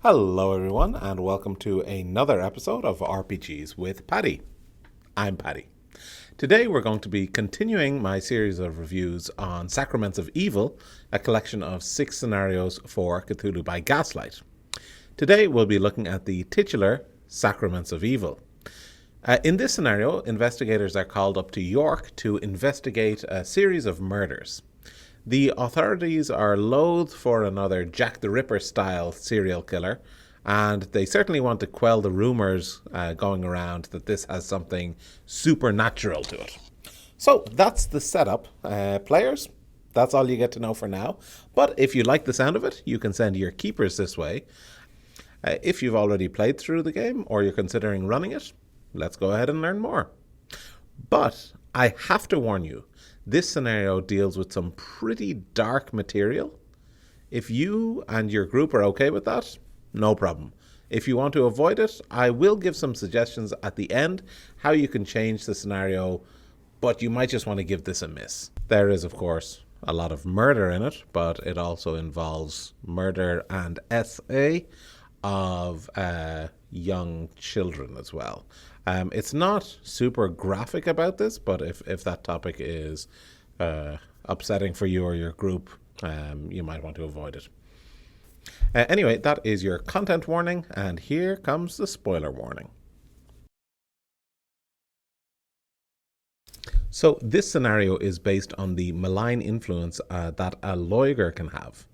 Hello, everyone, and welcome to another episode of RPGs with Paddy. I'm Paddy. Today, we're going to be continuing my series of reviews on Sacraments of Evil, a collection of 6 scenarios for Cthulhu by Gaslight. Today, we'll be looking at the titular Sacraments of Evil. In this scenario, investigators are called up to York to investigate a series of murders. The authorities are loath for another Jack the Ripper-style serial killer, and they certainly want to quell the rumours going around that this has something supernatural to it. So that's the setup. Players, that's all you get to know for now. But if you like the sound of it, you can send your keepers this way. If you've already played through the game or you're considering running it, let's go ahead and learn more. But I have to warn you, this scenario deals with some pretty dark material. If you and your group are okay with that, no problem. If you want to avoid it, I will give some suggestions at the end how you can change the scenario, but you might just want to give this a miss. There is, of course, a lot of murder in it, but it also involves murder and SA of young children as well. It's not super graphic about this, but if that topic is upsetting for you or your group, you might want to avoid it. Anyway, that is your content warning, and here comes the spoiler warning. So this scenario is based on the malign influence that a Loiger can have.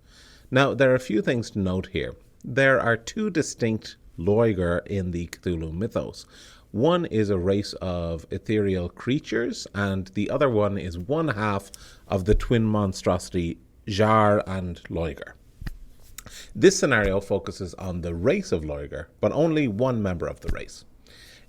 Now, there are a few things to note here. There are 2 distinct Loiger in the Cthulhu mythos. One is a race of ethereal creatures, and the other one is one half of the twin monstrosity Jar and Loiger. This scenario focuses on the race of Loiger, but only one member of the race.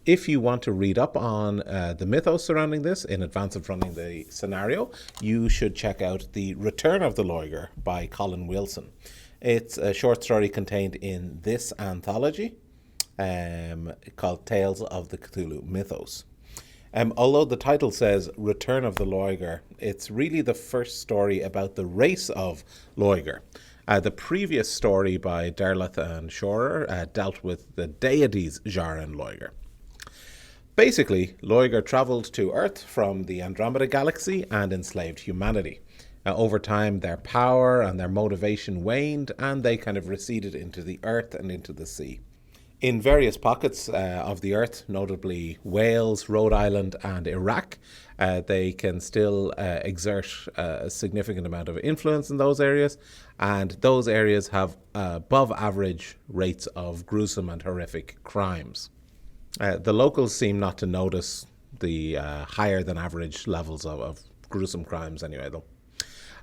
If you want to read up on the mythos surrounding this in advance of running the scenario, you should check out The Return of the Loiger by Colin Wilson. It's a short story contained in this anthology called Tales of the Cthulhu Mythos. Although the title says Return of the Loiger, it's really the first story about the race of Loiger. The previous story by Derleth and Shorer dealt with the deities Jar and Loiger. Basically, Loiger travelled to Earth from the Andromeda Galaxy and enslaved humanity. Over time, their power and their motivation waned, and they kind of receded into the earth and into the sea. In various pockets of the earth, notably Wales, Rhode Island, and Iraq, they can still exert a significant amount of influence in those areas, and those areas have above average rates of gruesome and horrific crimes. The locals seem not to notice the higher than average levels of gruesome crimes anyway, though.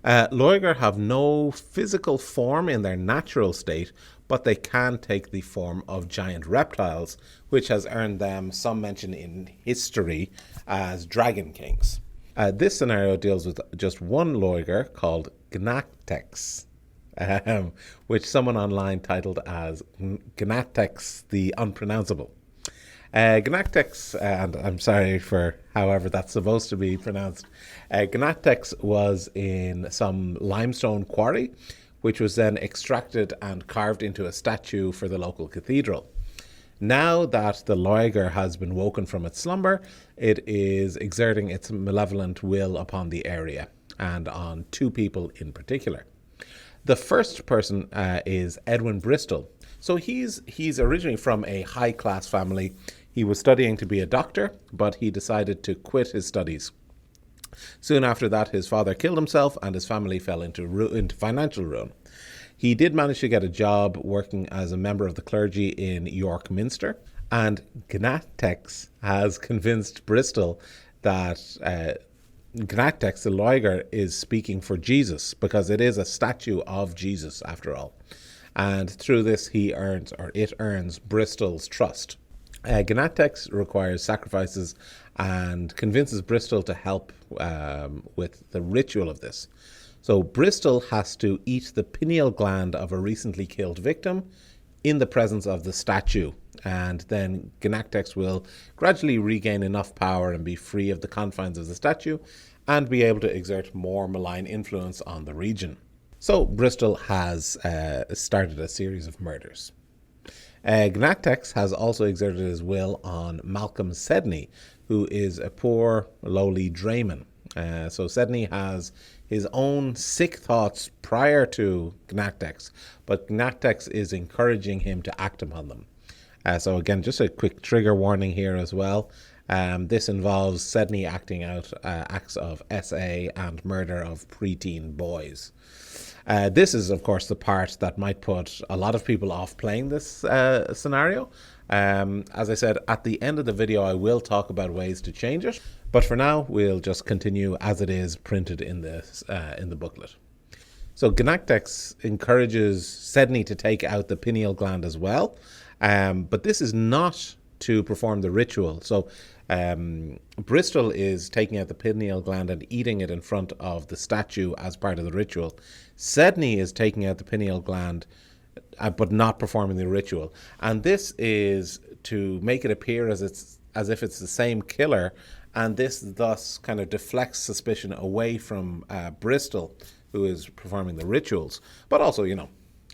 Loiger have no physical form in their natural state, but they can take the form of giant reptiles, which has earned them some mention in history as dragon kings. This scenario deals with just one Loiger called Gnactex, which someone online titled as Gnactex the Unpronounceable. Gnactex, and I'm sorry for however that's supposed to be pronounced, Gnactex was in some limestone quarry, which was then extracted and carved into a statue for the local cathedral. Now that the Loiger has been woken from its slumber, it is exerting its malevolent will upon the area, and on 2 people in particular. The first person is Edwin Bristol. So he's originally from a high-class family. He was studying to be a doctor, but he decided to quit his studies. Soon after that, his father killed himself and his family fell into financial ruin. He did manage to get a job working as a member of the clergy in York Minster, and Gnactex has convinced Bristol that Gnactex, the Loiger, is speaking for Jesus, because it is a statue of Jesus after all. And through this, it earns Bristol's trust. Gnactex requires sacrifices and convinces Bristol to help with the ritual of this. So Bristol has to eat the pineal gland of a recently killed victim in the presence of the statue, and then Gnactex will gradually regain enough power and be free of the confines of the statue and be able to exert more malign influence on the region. So Bristol has started a series of murders. Gnactex has also exerted his will on Malcolm Sedney, who is a poor, lowly drayman. So Sedney has his own sick thoughts prior to Gnactex, but Gnactex is encouraging him to act upon them. So again, just a quick trigger warning here as well. This involves Sedney acting out acts of SA and murder of preteen boys. This is, of course, the part that might put a lot of people off playing this scenario. As I said, at the end of the video, I will talk about ways to change it. But for now, we'll just continue as it is printed in the booklet. So Gnactex encourages Sedney to take out the pineal gland as well. But this is not to perform the ritual. So Bristol is taking out the pineal gland and eating it in front of the statue as part of the ritual. Sedney is taking out the pineal gland but not performing the ritual. And this is to make it appear as if it's the same killer, and this thus kind of deflects suspicion away from Bristol, who is performing the rituals. But also,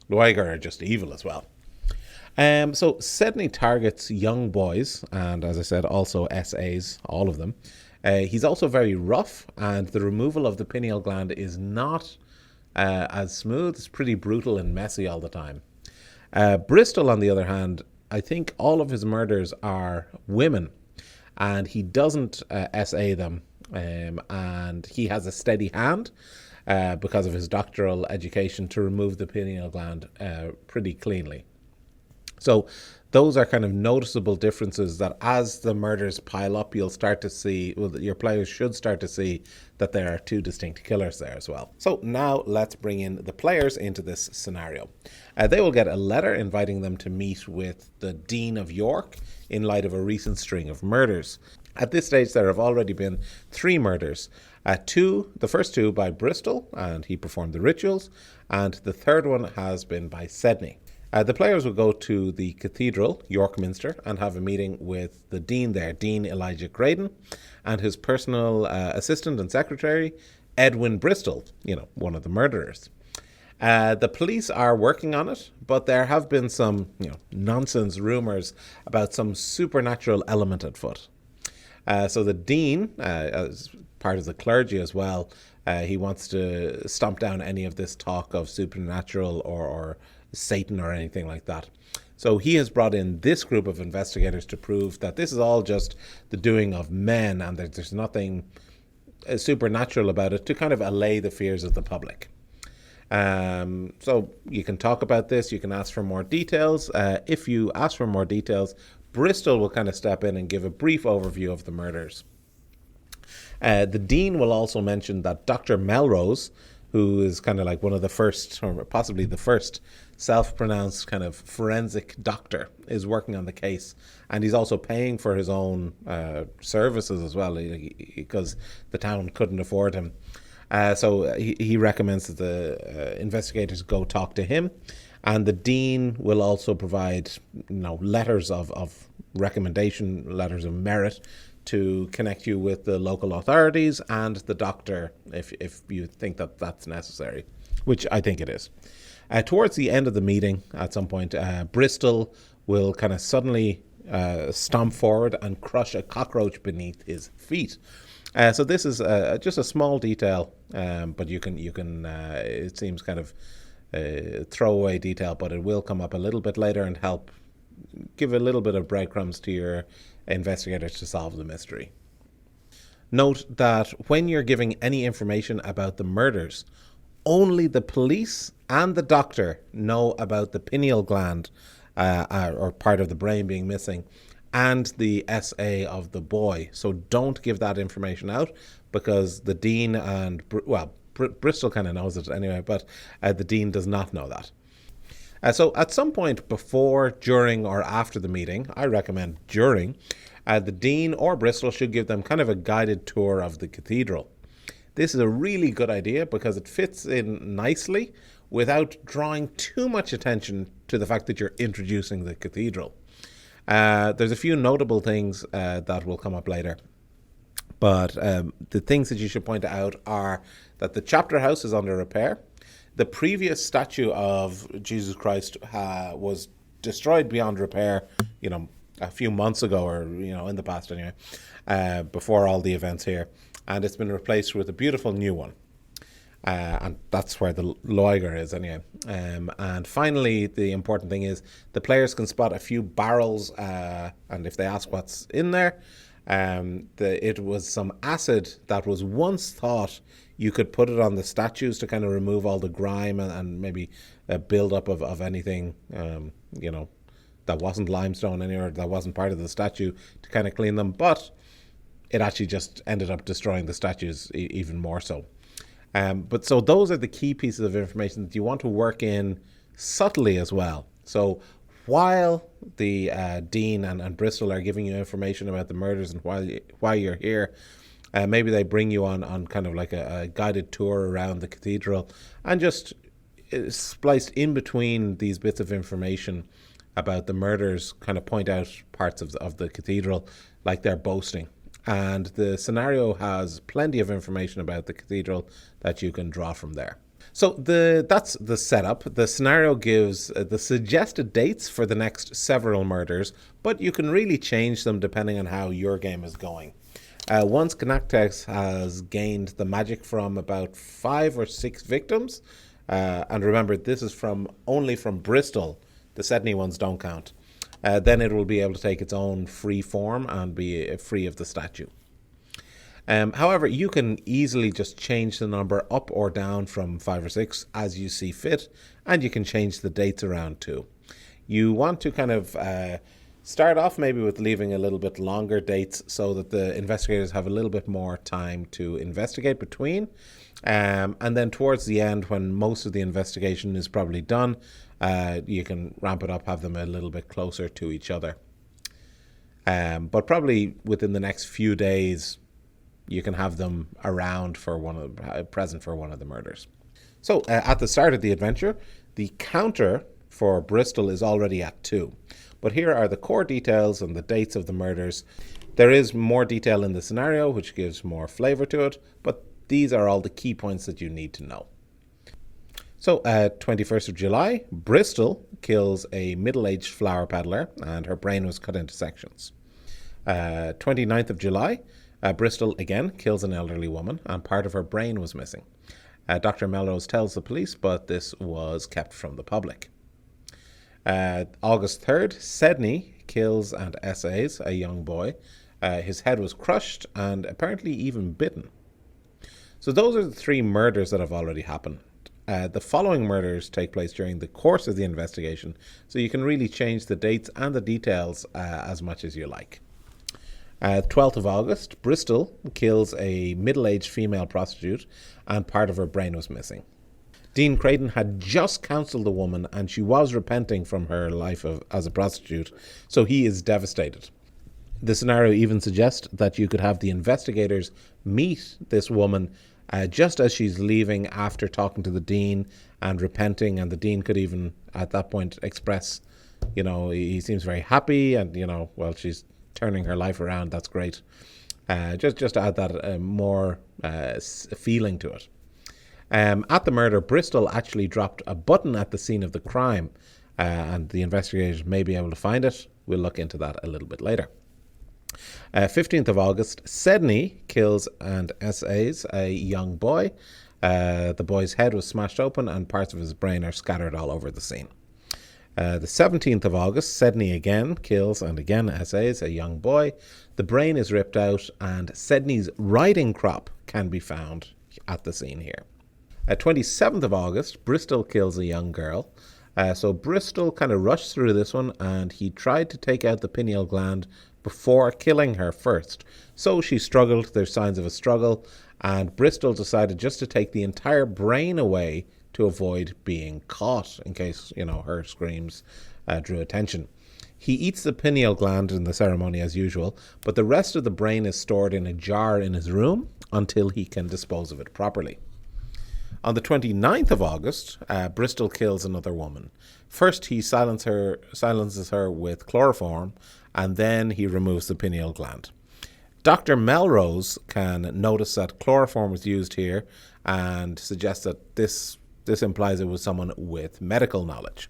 Luiger are just evil as well. So Sedney targets young boys, and as I said, also SAs, all of them. He's also very rough, and the removal of the pineal gland is not as smooth. It's pretty brutal and messy all the time. Bristol, on the other hand, I think all of his murders are women, and he doesn't SA them, and he has a steady hand because of his doctoral education to remove the pineal gland pretty cleanly. So those are kind of noticeable differences that as the murders pile up, you'll start to see, your players should start to see that there are two distinct killers there as well. So now let's bring in the players into this scenario. They will get a letter inviting them to meet with the Dean of York in light of a recent string of murders. At this stage, there have already been 3 murders. The first 2 by Bristol, and he performed the rituals, and the third one has been by Sedney. The players will go to the cathedral, York Minster, and have a meeting with the Dean there, Dean Elijah Graydon, and his personal assistant and secretary, Edwin Bristol, one of the murderers. The police are working on it, but there have been some nonsense rumours about some supernatural element at foot. So the Dean, as part of the clergy as well, he wants to stomp down any of this talk of supernatural or Satan or anything like that. So he has brought in this group of investigators to prove that this is all just the doing of men and that there's nothing supernatural about it, to kind of allay the fears of the public. So you can talk about this, you can ask for more details. If you ask for more details, Bristol will kind of step in and give a brief overview of the murders. The Dean will also mention that Dr. Melrose, who is kind of like one of the first, or possibly the first, self-pronounced kind of forensic doctor, is working on the case. And he's also paying for his own services as well, because the town couldn't afford him. So he recommends that the investigators go talk to him. And the Dean will also provide letters of recommendation, letters of merit, to connect you with the local authorities and the doctor if you think that that's necessary, which I think it is. Towards the end of the meeting, at some point, Bristol will kind of suddenly stomp forward and crush a cockroach beneath his feet. So this is just a small detail, but you can it seems kind of throwaway detail, but it will come up a little bit later and help give a little bit of breadcrumbs to your investigators to solve the mystery. Note that when you're giving any information about the murders, only the police and the doctor know about the pineal gland or part of the brain being missing, and the SA of the boy. So don't give that information out, because the Dean and Bristol kind of knows it anyway, but the Dean does not know that. So at some point before, during, or after the meeting, I recommend during, the Dean or Bristol should give them kind of a guided tour of the cathedral. This is a really good idea because it fits in nicely without drawing too much attention to the fact that you're introducing the cathedral. There's a few notable things that will come up later. But the things that you should point out are that the chapter house is under repair. The previous statue of Jesus Christ was destroyed beyond repair, a few months ago, or in the past anyway, before all the events here, and it's been replaced with a beautiful new one. And that's where the Loiger is anyway. And finally, the important thing is the players can spot a few barrels, and if they ask what's in there, it was some acid that was once thought you could put it on the statues to kind of remove all the grime and maybe a build-up of anything, that wasn't limestone anywhere, that wasn't part of the statue, to kind of clean them. But it actually just ended up destroying the statues even more so. But so those are the key pieces of information that you want to work in subtly as well. So while the Dean and Bristol are giving you information about the murders and why you're here, maybe they bring you on kind of like a guided tour around the cathedral, and just spliced in between these bits of information about the murders kind of point out parts of the cathedral like they're boasting. And the scenario has plenty of information about the cathedral that you can draw from there. So that's the setup. The scenario gives the suggested dates for the next several murders, but you can really change them depending on how your game is going. Once Connectex has gained the magic from about 5 or 6 victims, and remember, this is only from Bristol, the Sydney ones don't count, then it will be able to take its own free form and be free of the statue. However, you can easily just change the number up or down from 5 or 6 as you see fit, and you can change the dates around too. You want to kind of start off maybe with leaving a little bit longer dates so that the investigators have a little bit more time to investigate between. And then towards the end, when most of the investigation is probably done, you can ramp it up, have them a little bit closer to each other. But probably within the next few days, you can have them around present for one of the murders. So at the start of the adventure, the counter for Bristol is already at 2. But here are the core details and the dates of the murders. There is more detail in the scenario, which gives more flavor to it, but these are all the key points that you need to know. So, 21st of July, Bristol kills a middle-aged flower peddler, and her brain was cut into sections. 29th of July, Bristol again kills an elderly woman, and part of her brain was missing. Dr. Melrose tells the police, but this was kept from the public. August 3rd, Sydney kills and essays a young boy. His head was crushed and apparently even bitten. So those are the 3 murders that have already happened. The following murders take place during the course of the investigation, so you can really change the dates and the details as much as you like. 12th of August, Bristol kills a middle-aged female prostitute, and part of her brain was missing. Dean Creighton had just counselled the woman, and she was repenting from her life as a prostitute, so he is devastated. The scenario even suggests that you could have the investigators meet this woman just as she's leaving after talking to the Dean and repenting, and the Dean could even at that point express, he seems very happy, and she's turning her life around, that's great. Just to add that more feeling to it. At the murder, Bristol actually dropped a button at the scene of the crime, and the investigators may be able to find it. We'll look into that a little bit later. 15th of August, Sydney kills and essays a young boy. The boy's head was smashed open and parts of his brain are scattered all over the scene. The 17th of August, Sydney again kills and again essays a young boy. The brain is ripped out and Sydney's riding crop can be found at the scene here. 27th of August, Bristol kills a young girl. So Bristol kind of rushed through this one, and he tried to take out the pineal gland before killing her first. So she struggled, there's signs of a struggle, and Bristol decided just to take the entire brain away to avoid being caught in case, her screams drew attention. He eats the pineal gland in the ceremony as usual, but the rest of the brain is stored in a jar in his room until he can dispose of it properly. On the 29th of August, Bristol kills another woman. First, he silences her with chloroform, and then he removes the pineal gland. Dr. Melrose can notice that chloroform was used here and suggests that this implies it was someone with medical knowledge.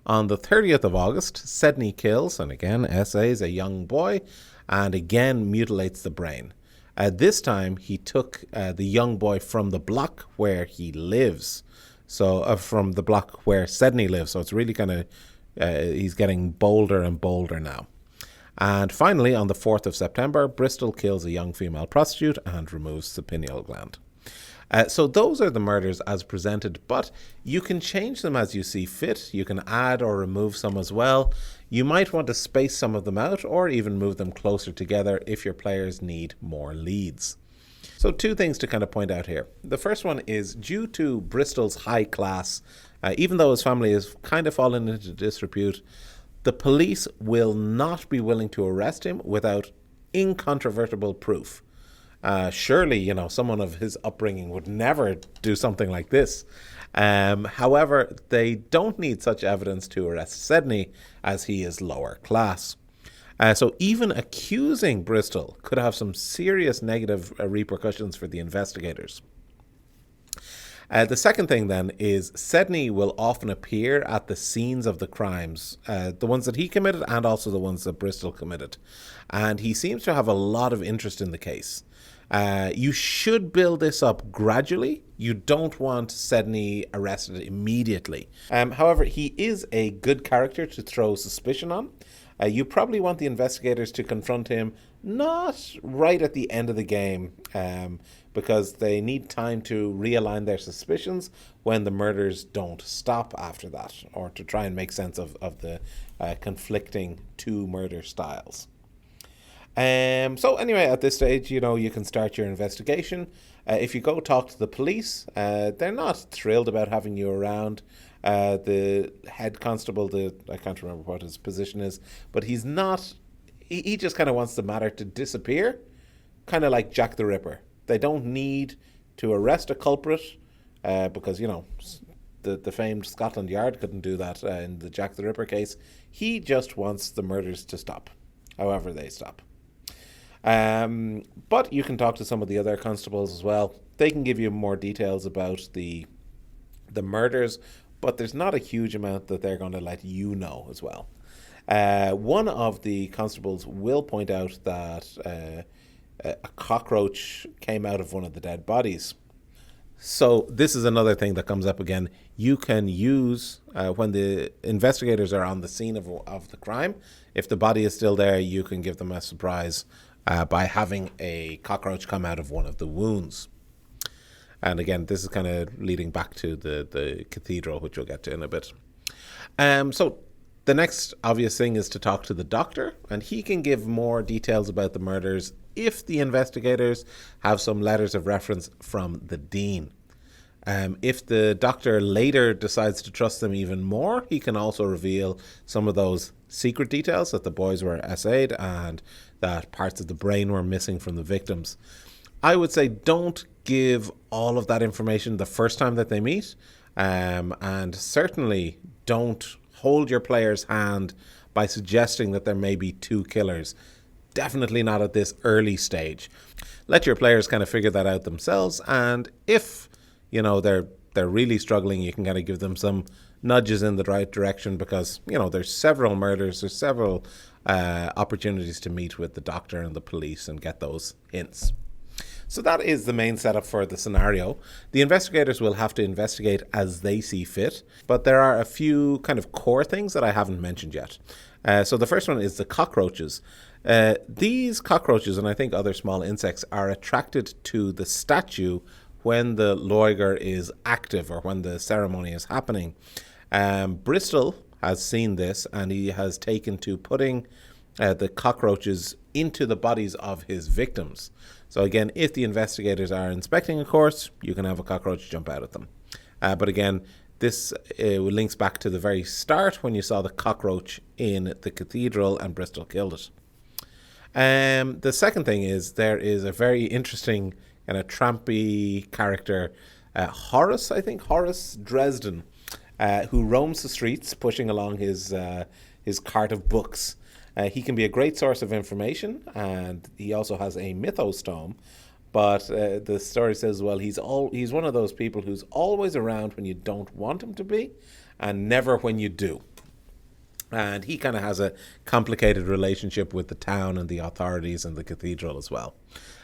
On the 30th of August, Sedney kills, and again essays, a young boy, and again mutilates the brain. This time, he took the young boy from the block where he lives. So, from the block where Sedney lives. So, it's really kind of, he's getting bolder and bolder now. And finally, on the 4th of September, Bristol kills a young female prostitute and removes the pineal gland. So those are the murders as presented, but you can change them as you see fit. You can add or remove some as well. You might want to space some of them out or even move them closer together if your players need more leads. So 2 things to kind of point out here. The first one is due to Bristol's high class, even though his family has kind of fallen into disrepute, the police will not be willing to arrest him without incontrovertible proof. Surely, someone of his upbringing would never do something like this. However, they don't need such evidence to arrest Sedney as he is lower class. So even accusing Bristol could have some serious negative repercussions for the investigators. The second thing then is Sedney will often appear at the scenes of the crimes, the ones that he committed and also the ones that Bristol committed. And he seems to have a lot of interest in the case. You should build this up gradually. You don't want Sedney arrested immediately. However, he is a good character to throw suspicion on. You probably want the investigators to confront him not right at the end of the game, because they need time to realign their suspicions when the murders don't stop after that, or to try and make sense of the conflicting 2 murder styles. So anyway, at this stage, you can start your investigation. If you go talk to the police, they're not thrilled about having you around. The head constable, I can't remember what his position is, but he's not, he just kind of wants the matter to disappear, kind of like Jack the Ripper. They don't need to arrest a culprit because, the famed Scotland Yard couldn't do that in the Jack the Ripper case. He just wants the murders to stop, however they stop. But you can talk to some of the other constables as well. They can give you more details about the murders, but there's not a huge amount that they're going to let you know as well. One of the constables will point out that a cockroach came out of one of the dead bodies. So this is another thing that comes up again. You can use, when the investigators are on the scene of the crime, if the body is still there, you can give them a surprise by having a cockroach come out of one of the wounds. And again, this is kind of leading back to the cathedral, which we'll get to in a bit. So the next obvious thing is to talk to the doctor, and he can give more details about the murders if the investigators have some letters of reference from the dean. If the doctor later decides to trust them even more, he can also reveal some of those secret details that the boys were essayed and that parts of the brain were missing from the victims. I would say don't give all of that information the first time that they meet, and certainly don't hold your player's hand by suggesting that there may be 2 killers. Definitely not at this early stage. Let your players kind of figure that out themselves, and if they're really struggling, you can kind of give them some nudges in the right direction, because there's several murders, there's several opportunities to meet with the doctor and the police and get those hints. So that is the main setup for the scenario. The investigators will have to investigate as they see fit, but there are a few kind of core things that I haven't mentioned yet. So the first one is the cockroaches. These cockroaches, and I think other small insects, are attracted to the statue when the loiger is active or when the ceremony is happening. Bristol has seen this, and he has taken to putting the cockroaches into the bodies of his victims. So again, if the investigators are inspecting a corpse, you can have a cockroach jump out at them. But again, this links back to the very start when you saw the cockroach in the cathedral and Bristol killed it. The second thing is there is a very interesting kind of trampy character, Horace Dresden, who roams the streets pushing along his cart of books. He can be a great source of information, and he also has a mythos tome. But the story says, well, he's one of those people who's always around when you don't want him to be, and never when you do. And he kind of has a complicated relationship with the town and the authorities and the cathedral as well.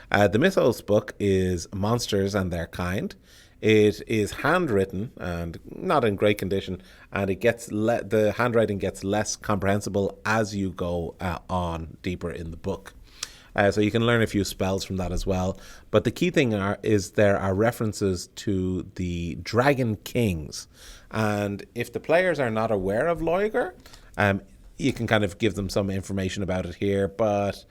The Mythos book is Monsters and Their Kind. It is handwritten and not in great condition, and it gets the handwriting gets less comprehensible as you go on deeper in the book. So you can learn a few spells from that as well. But the key thing is there are references to the Dragon Kings. And if the players are not aware of Loiger, you can kind of give them some information about it here. But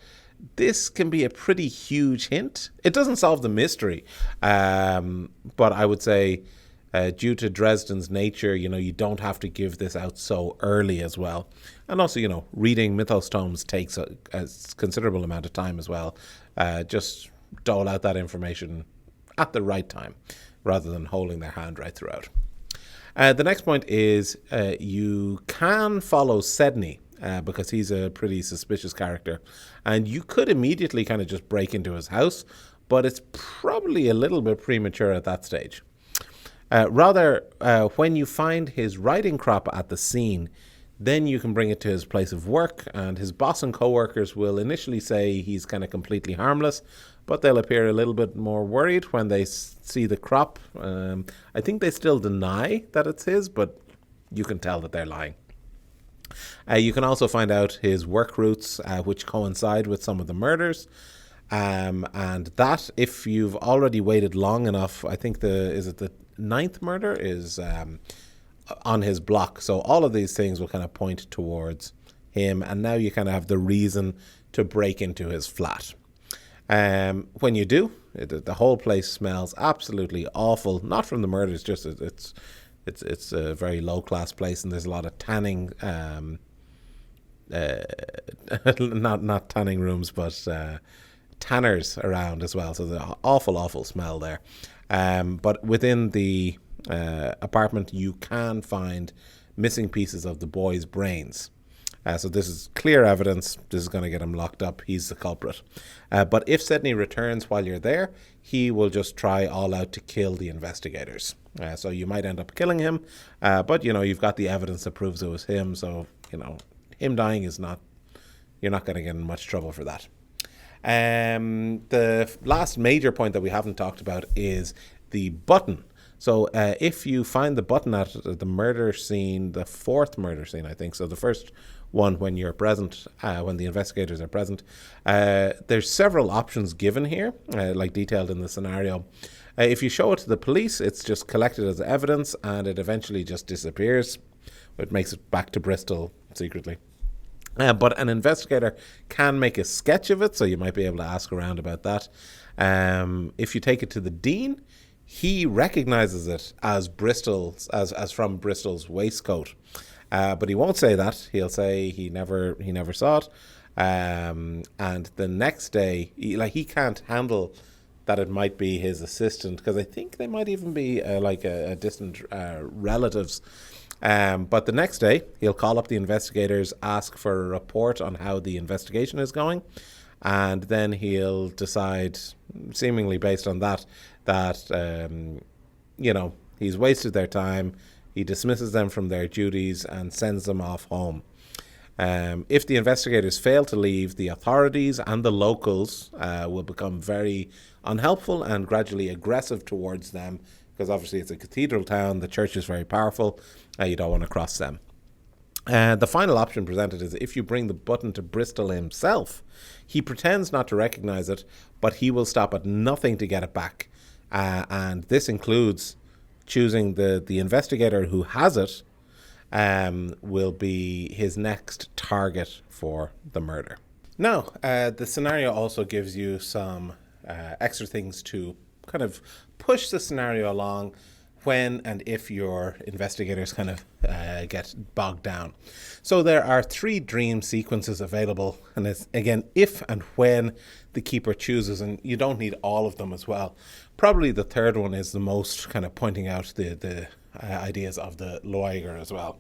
this can be a pretty huge hint. It doesn't solve the mystery. But I would say due to Dresden's nature, you don't have to give this out so early as well. And also, reading Mythos tomes takes a considerable amount of time as well. Just dole out that information at the right time rather than holding their hand right throughout. The next point is you can follow Sedney because he's a pretty suspicious character. And you could immediately kind of just break into his house, but it's probably a little bit premature at that stage. Rather, when you find his riding crop at the scene, then you can bring it to his place of work, and his boss and co-workers will initially say he's kind of completely harmless, but they'll appear a little bit more worried when they see the crop. I think they still deny that it's his, but you can tell that they're lying. You can also find out his work routes, which coincide with some of the murders. And that, if you've already waited long enough, I think the 9th murder is on his block. So all of these things will kind of point towards him. And now you kind of have the reason to break into his flat. When you do, the whole place smells absolutely awful. Not from the murders, just it's a very low class place, and there's a lot of tanning, not tanning rooms, but tanners around as well. So the awful smell there. But within the apartment, you can find missing pieces of the boy's brains. So this is clear evidence. This is going to get him locked up. He's the culprit. But if Sedney returns while you're there, he will just try all out to kill the investigators. So you might end up killing him, but you've got the evidence that proves it was him. So him dying is not. You're not going to get in much trouble for that. The last major point that we haven't talked about is the button. So if you find the button at the murder scene, the 4th murder scene, I think, so the first one when you're present, when the investigators are present, there's several options given here, like detailed in the scenario. If you show it to the police, it's just collected as evidence and it eventually just disappears. It makes it back to Bristol secretly. But an investigator can make a sketch of it, so you might be able to ask around about that. If you take it to the dean, he recognizes it as Bristol's, as from Bristol's waistcoat, but he won't say that. He'll say he never saw it. And the next day, he can't handle that it might be his assistant, because I think they might even be a distant relatives. But the next day, he'll call up the investigators, ask for a report on how the investigation is going, and then he'll decide, seemingly based on that he's wasted their time. He dismisses them from their duties and sends them off home. If the investigators fail to leave, the authorities and the locals will become very unhelpful and gradually aggressive towards them, because obviously it's a cathedral town, the church is very powerful, you don't want to cross them. The final option presented is if you bring the button to Bristol himself, he pretends not to recognize it, but he will stop at nothing to get it back. And this includes choosing the investigator who has it will be his next target for the murder. Now, the scenario also gives you some extra things to kind of push the scenario along when and if your investigators kind of get bogged down. So there are 3 dream sequences available, and it's again if and when the keeper chooses, and you don't need all of them as well. Probably the 3rd one is the most kind of pointing out the ideas of the Loiger as well.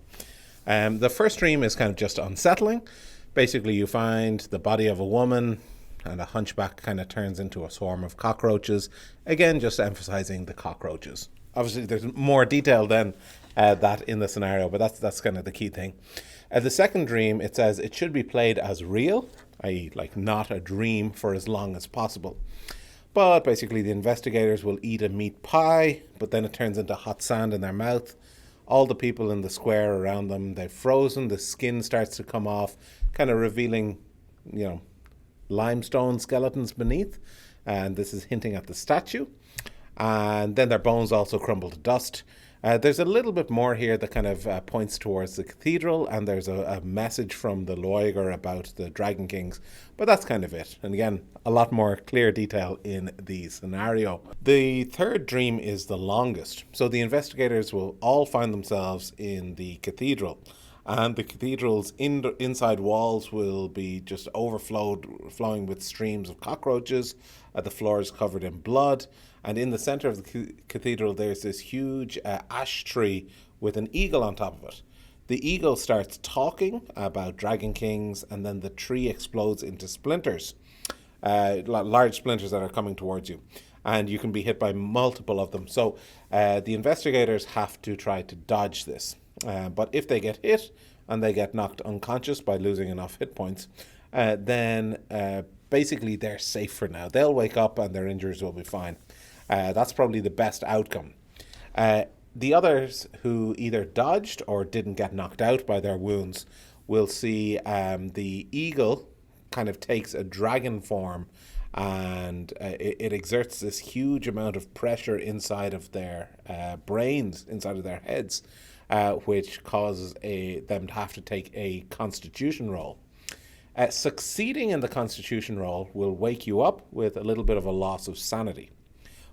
The first dream is kind of just unsettling. Basically, you find the body of a woman, and a hunchback kind of turns into a swarm of cockroaches. Again, just emphasizing the cockroaches. Obviously, there's more detail than that in the scenario, but that's kind of the key thing. The second dream, it says it should be played as real, i.e., like not a dream, for as long as possible. But basically, the investigators will eat a meat pie, but then it turns into hot sand in their mouth. All the people in the square around them, they've frozen, the skin starts to come off, kind of revealing, limestone skeletons beneath. And this is hinting at the statue. And then their bones also crumble to dust. There's a little bit more here that kind of points towards the cathedral, and there's a message from the Loiger about the Dragon Kings, but that's kind of it. And again, a lot more clear detail in the scenario. The third dream is the longest, so the investigators will all find themselves in the cathedral, and the cathedral's inside walls will be just flowing with streams of cockroaches. The floor is covered in blood. And in the center of the cathedral, there's this huge ash tree with an eagle on top of it. The eagle starts talking about Dragon Kings, and then the tree explodes into splinters, large splinters that are coming towards you. And you can be hit by multiple of them. So the investigators have to try to dodge this. But if they get hit and they get knocked unconscious by losing enough hit points, then basically they're safe for now. They'll wake up and their injuries will be fine. That's probably the best outcome. The others who either dodged or didn't get knocked out by their wounds will see the eagle kind of takes a dragon form, and it exerts this huge amount of pressure inside of their brains, inside of their heads, which causes them to have to take a constitution roll. Succeeding in the constitution roll will wake you up with a little bit of a loss of sanity.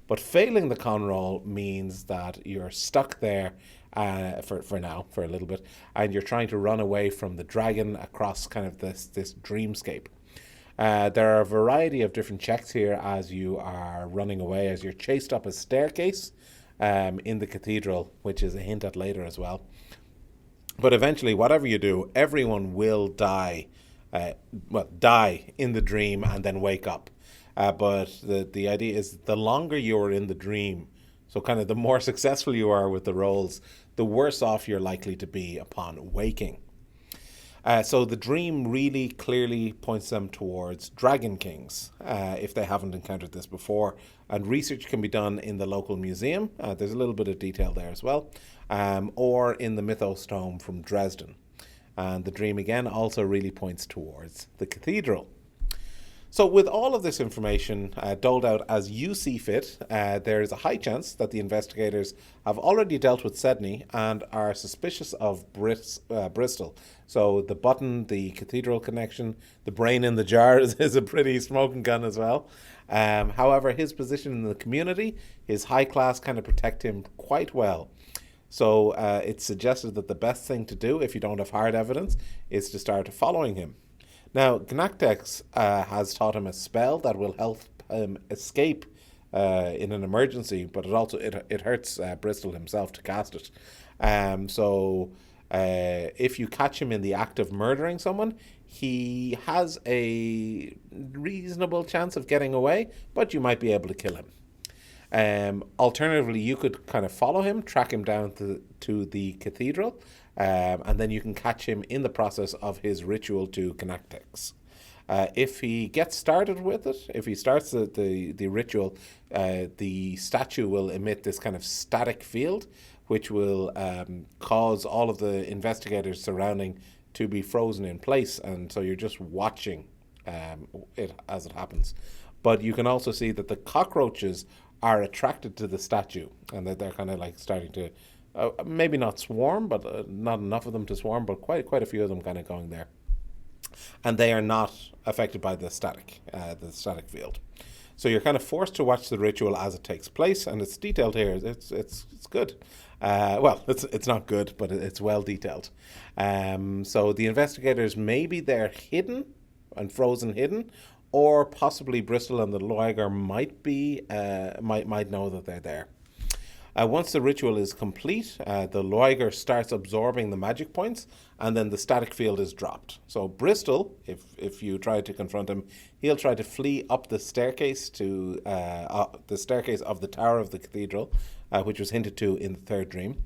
But failing the con roll means that you're stuck there for now, for a little bit, and you're trying to run away from the dragon across kind of this dreamscape. There are a variety of different checks here as you are running away, as you're chased up a staircase in the cathedral, which is a hint at later as well. But eventually, whatever you do, everyone will die in the dream and then wake up. But the idea is the longer you're in the dream, so kind of the more successful you are with the rolls, the worse off you're likely to be upon waking. So the dream really clearly points them towards Dragon Kings, if they haven't encountered this before. And research can be done in the local museum. There's a little bit of detail there as well. Or in the Mythos Tome from Dresden. And the dream again also really points towards the cathedral. So with all of this information doled out as you see fit, there is a high chance that the investigators have already dealt with Sedney and are suspicious of Bristol. So the button, the cathedral connection, the brain in the jar is a pretty smoking gun as well. However, his position in the community, his high class kind of protect him quite well. So it's suggested that the best thing to do if you don't have hard evidence is to start following him. Now, Gnactex has taught him a spell that will help him escape in an emergency, but it hurts Bristol himself to cast it. So if you catch him in the act of murdering someone, he has a reasonable chance of getting away, but you might be able to kill him. Alternatively, you could kind of follow him, track him down to the cathedral, and then you can catch him in the process of his ritual to Gnactex. If he gets started with it, if he starts the ritual, the statue will emit this kind of static field, which will cause all of the investigators surrounding to be frozen in place, and so you're just watching it as it happens. But you can also see that the cockroaches are attracted to the statue, and that they're kind of like starting to maybe not swarm, but not enough of them to swarm, but quite a few of them kind of going there. And they are not affected by the static field. So you're kind of forced to watch the ritual as it takes place, and it's detailed here. It's good. Well, it's not good, but it's well detailed. So the investigators, maybe they're hidden and frozen hidden, or possibly Bristol and the Loiger might know that they're there. Once the ritual is complete, the Loiger starts absorbing the magic points, and then the static field is dropped. So Bristol, if you try to confront him, he'll try to flee up the staircase to the staircase of the tower of the cathedral, which was hinted to in the third dream.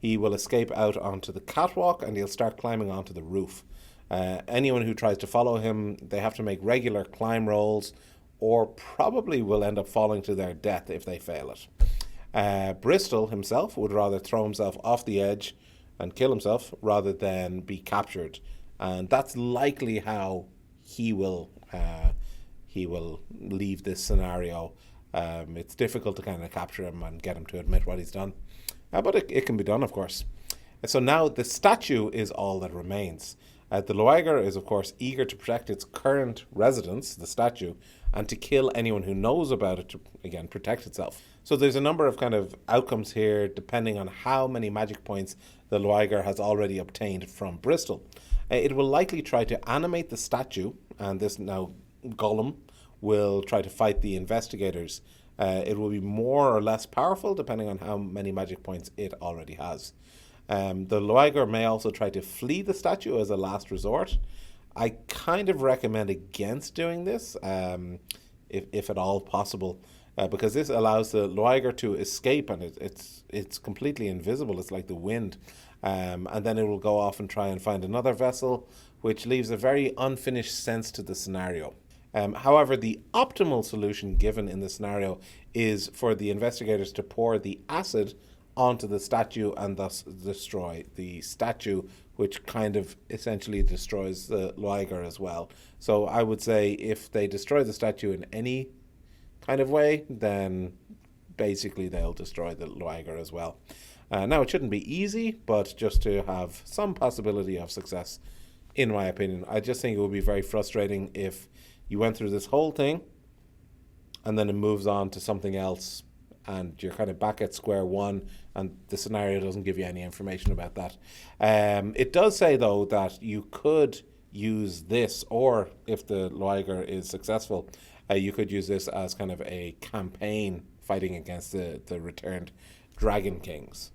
he will escape out onto the catwalk and he'll start climbing onto the roof. Anyone who tries to follow him, they have to make regular climb rolls or probably will end up falling to their death if they fail it. Bristol himself would rather throw himself off the edge and kill himself rather than be captured. And that's likely how he will leave this scenario. It's difficult to kind of capture him and get him to admit what he's done. But it can be done, of course. So now the statue is all that remains. The Loiger is, of course, eager to protect its current residents, the statue, and to kill anyone who knows about it to, again, protect itself. So there's a number of kind of outcomes here depending on how many magic points the Loiger has already obtained from Bristol. It will likely try to animate the statue, and this now golem will try to fight the investigators. It will be more or less powerful depending on how many magic points it already has. The Loiger may also try to flee the statue as a last resort. I kind of recommend against doing this, if at all possible, because this allows the Loiger to escape, and it's completely invisible. It's like the wind. And then it will go off and try and find another vessel, which leaves a very unfinished sense to the scenario. However, the optimal solution given in the scenario is for the investigators to pour the acid onto the statue and thus destroy the statue, which kind of essentially destroys the Loiger as well. So I would say if they destroy the statue in any kind of way, then basically they'll destroy the Loiger as well. Now, it shouldn't be easy, but just to have some possibility of success, in my opinion. I just think it would be very frustrating if you went through this whole thing and then it moves on to something else and you're kind of back at square one and the scenario doesn't give you any information about that. It does say, though, that you could use this, or if the Loiger is successful, you could use this as kind of a campaign fighting against the returned Dragon Kings.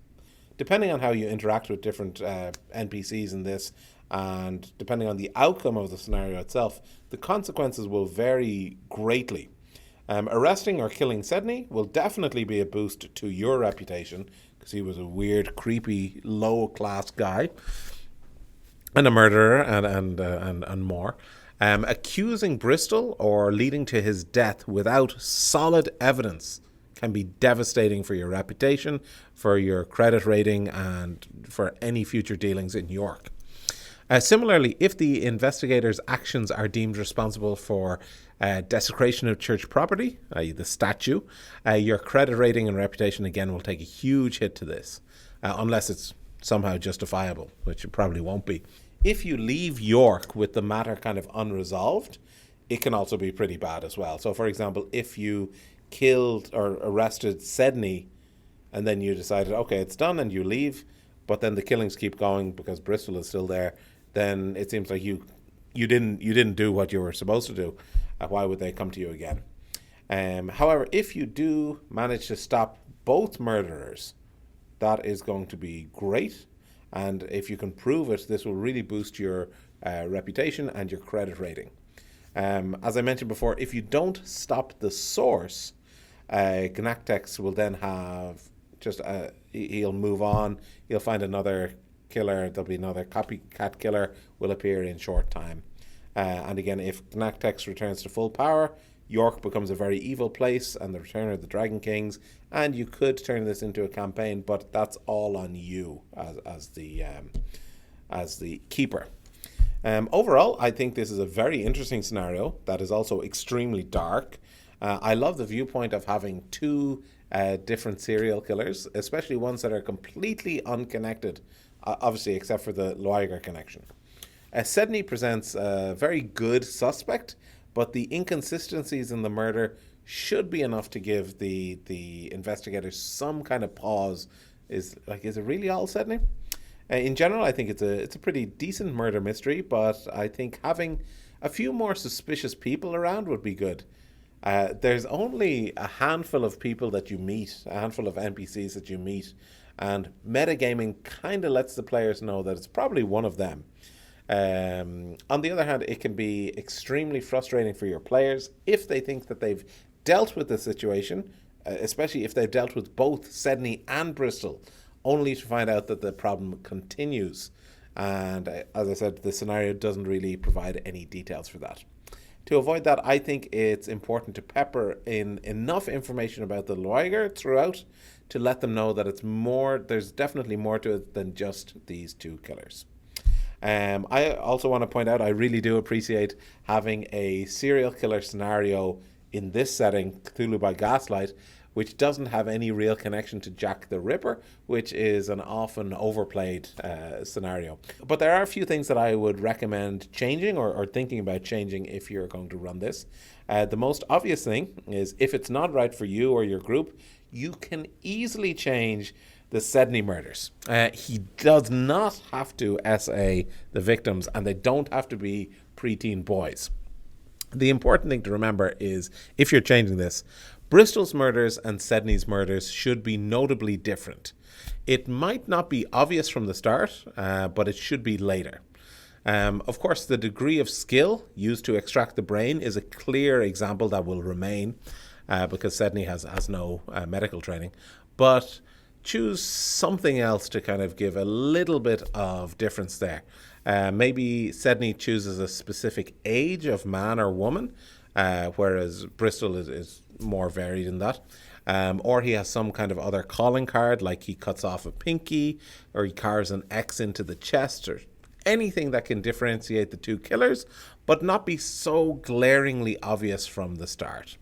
Depending on how you interact with different NPCs in this, and depending on the outcome of the scenario itself, the consequences will vary greatly. Arresting or killing Sedney will definitely be a boost to your reputation, because he was a weird, creepy, low-class guy, and a murderer, and more. Accusing Bristol or leading to his death without solid evidence can be devastating for your reputation, for your credit rating, and for any future dealings in York. Similarly, if the investigators' actions are deemed responsible for desecration of church property, i.e. the statue, your credit rating and reputation again will take a huge hit to this, unless it's somehow justifiable, which it probably won't be. If you leave York with the matter kind of unresolved, it can also be pretty bad as well. So, for example, if you killed or arrested Sedney and then you decided, okay, it's done, and you leave, but then the killings keep going because Bristol is still there, then it seems like you didn't do what you were supposed to do. Why would they come to you again? However, if you do manage to stop both murderers, that is going to be great. And if you can prove it, this will really boost your reputation and your credit rating. As I mentioned before, if you don't stop the source, Gnactex will then have he'll move on, he'll find another killer, there'll be another copycat killer will appear in short time. And again, if Gnactex returns to full power, York becomes a very evil place and the return of the Dragon Kings, and you could turn this into a campaign, but that's all on you as the keeper. Overall, I think this is a very interesting scenario that is also extremely dark. I love the viewpoint of having two different serial killers, especially ones that are completely unconnected, obviously except for the Loiger connection. Sedney presents a very good suspect, but the inconsistencies in the murder should be enough to give the investigators some kind of pause. Is it really all Sedney? In general, I think it's a pretty decent murder mystery, but I think having a few more suspicious people around would be good. There's only a handful of people that you meet, a handful of NPCs that you meet, and metagaming kind of lets the players know that it's probably one of them. On the other hand, it can be extremely frustrating for your players if they think that they've dealt with the situation, especially if they've dealt with both Sedney and Bristol, only to find out that the problem continues. And as I said, the scenario doesn't really provide any details for that. To avoid that, I think it's important to pepper in enough information about the Loiger throughout to let them know that there's definitely more to it than just these two killers. I also want to point out, I really do appreciate having a serial killer scenario in this setting, Cthulhu by Gaslight, which doesn't have any real connection to Jack the Ripper, which is an often overplayed scenario. But there are a few things that I would recommend changing or thinking about changing if you're going to run this. The most obvious thing is, if it's not right for you or your group, you can easily change the Sedney murders. He does not have to SA the victims, and they don't have to be preteen boys. The important thing to remember is, if you're changing this, Bristol's murders and Sedney's murders should be notably different. It might not be obvious from the start, but it should be later. Of course, the degree of skill used to extract the brain is a clear example that will remain, because Sedney has no medical training. But choose something else to kind of give a little bit of difference there. Maybe Sedney chooses a specific age of man or woman, whereas Bristol is more varied in that. Or he has some kind of other calling card, like he cuts off a pinky, or he carves an X into the chest, or anything that can differentiate the two killers, but not be so glaringly obvious from the start.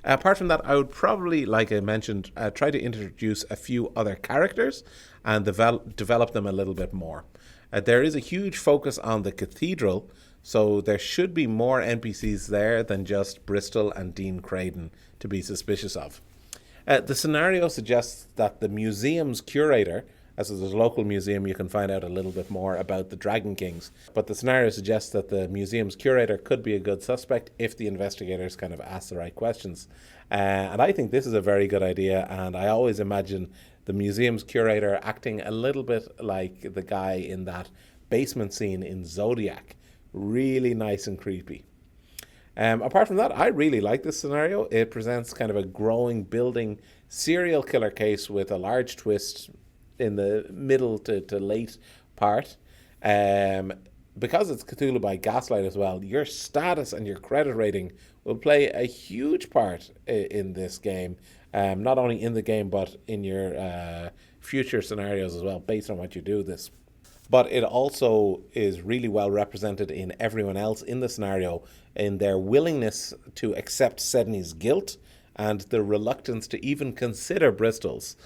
Apart from that, I would probably, like I mentioned, try to introduce a few other characters and develop them a little bit more. There is a huge focus on the cathedral, so there should be more NPCs there than just Bristol and Dean Craden to be suspicious of. The scenario suggests that the museum's curator, as there's a local museum, you can find out a little bit more about the Dragon Kings, but the scenario suggests that the museum's curator could be a good suspect if the investigators kind of ask the right questions. And I think this is a very good idea, and I always imagine the museum's curator acting a little bit like the guy in that basement scene in Zodiac. Really nice and creepy. Apart from that, I really like this scenario. It presents kind of a growing, building serial killer case with a large twist in the middle to late part. Because it's Cthulhu by Gaslight as well, your status and your credit rating will play a huge part in this game. Not only in the game, but in your future scenarios as well, based on what you do this. But it also is really well represented in everyone else in the scenario, in their willingness to accept Sedney's guilt and the reluctance to even consider Bristol's.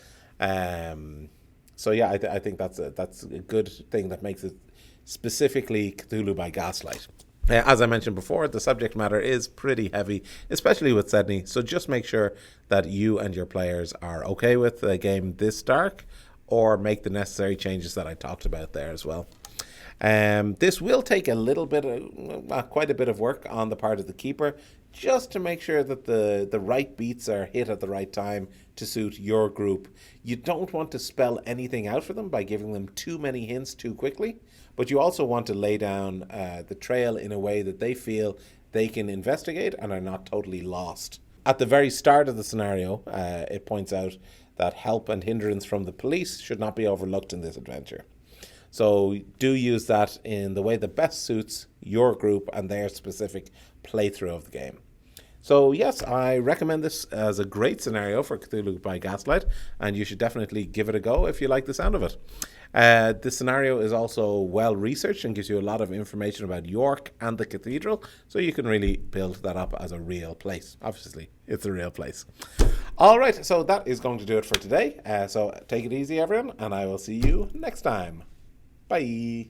So yeah, I think that's a good thing that makes it specifically Cthulhu by Gaslight. As I mentioned before, the subject matter is pretty heavy, especially with Sedney, so just make sure that you and your players are okay with a game this dark, or make the necessary changes that I talked about there as well. This will take a little bit of, quite a bit of work on the part of the keeper, just to make sure that the right beats are hit at the right time to suit your group. You don't want to spell anything out for them by giving them too many hints too quickly, but you also want to lay down the trail in a way that they feel they can investigate and are not totally lost. At the very start of the scenario, it points out that help and hindrance from the police should not be overlooked in this adventure. So do use that in the way that best suits your group and their specific playthrough of the game. So yes, I recommend this as a great scenario for Cthulhu by Gaslight, and you should definitely give it a go if you like the sound of it. This scenario is also well researched and gives you a lot of information about York and the cathedral, so you can really build that up as a real place. Obviously, it's a real place. All right, so that is going to do it for today. So take it easy, everyone, and I will see you next time. Bye.